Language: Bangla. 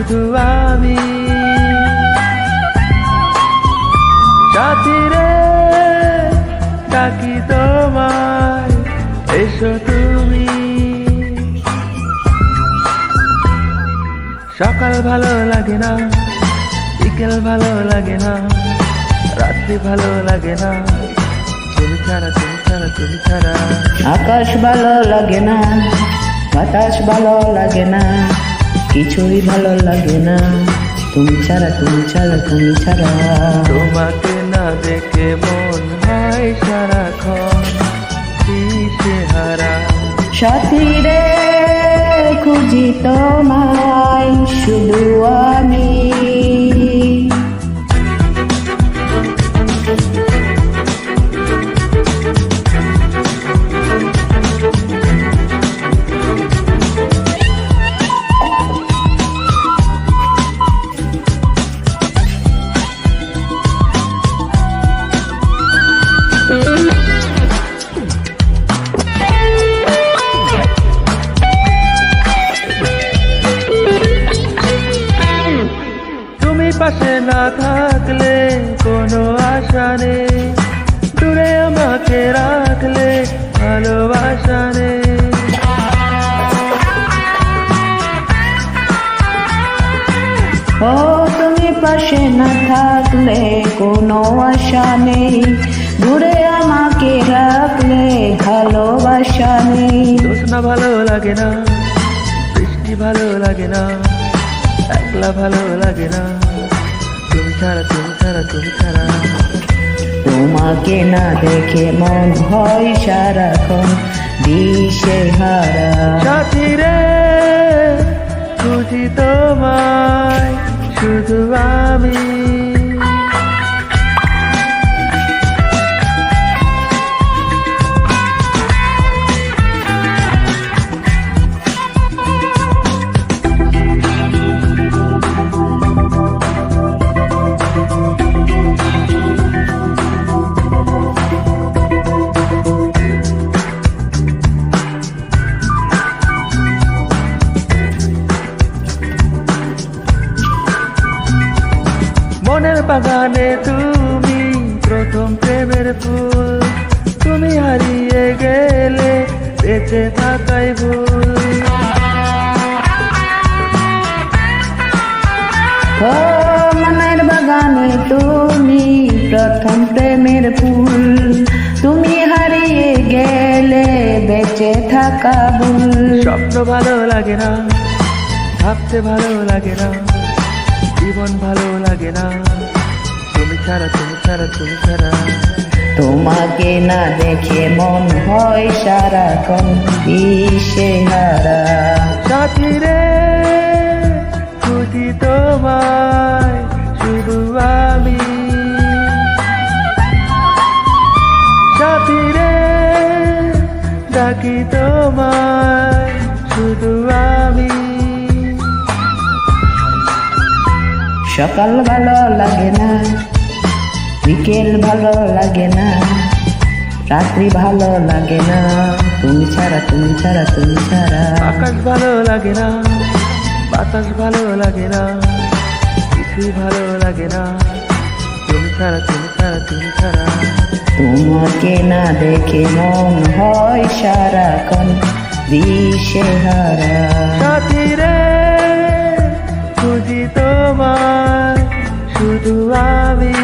শুধু আমি। সাথী রে ডাকি তোমায়, এসো তুমি। সকাল ভালো লাগে না, বিকেল ভালো লাগে না, রাত্রি ভালো লাগে না, তুমি ছাড়া তুমি ছাড়া তুমি ছাড়া। আকাশ ভালো লাগে না, বাতাস ভালো লাগে না, কিছুই ভালো লাগে না, তুমি ছাড়া তুমি ছাড়া তুমি ছাড়া। তোমাকে না দেখে মন হয় সারাক্ষণ দিশেহারা। সাথী রে খুঁজি তোমায় শুধু আমি। পাশে না থাকলে কোনো আশা নেই, দূরে আমাকে রাখলে ভালোবাসা নেই। ও তুমি পাশে না থাকলে কোনো আশা নেই, দূরে আমাকে রাখলে ভালোবাসা নেই। জোছনা ভালো লাগে না, বৃষ্টি ভালো লাগে না, একলা ভালো লাগে না, তুমি ছাড়া তুমি ছাড়া তুমি ছাড়া। তোমাকে না দেখে মন হয় সারাক্ষণ দিশেহারা। সাথী রে খুঁজি তোমায় শুধু আমি। মনের বাগানে তুমি প্রথম প্রেমের ফুল, তুমি হারিয়ে গেলে বেঁচে থাকাই ভুল। ও মনের বাগানে তুমি প্রথম প্রেমের ফুল, তুমি হারিয়ে গেলে বেঁচে থাকা ভুল। স্বপ্ন ভালো লাগে না, ভাবতে ভালো লাগে না, জীবন ভালো লাগে না, তুমি ছাড়া তুমি ছাড়া তুমি ছাড়া। তোমাকে না দেখে মন হয় সারাক্ষণ দিশেহারা। সাথী রে খুঁজি তোমায় শুধু আমি। সাথী রে ডাকি তোমায় শুধু আমি। সকাল ভালো লাগে না, বিকেল ভালো লাগে না, রাত্রি ভালো লাগে না, তুমি ছাড়া তুমি ছাড়া তুমি ছাড়া। আকাশ ভালো লাগে না, বাতাস ভালো লাগে না, কিছুই ভালো লাগে না, তুমি ছাড়া তুমি ছাড়া তুমি ছাড়া। তোমাকে না দেখে মন হয় সারাক্ষণ দিশেহারা। সাথী রে খুঁজি তোমায় শুধু আমি।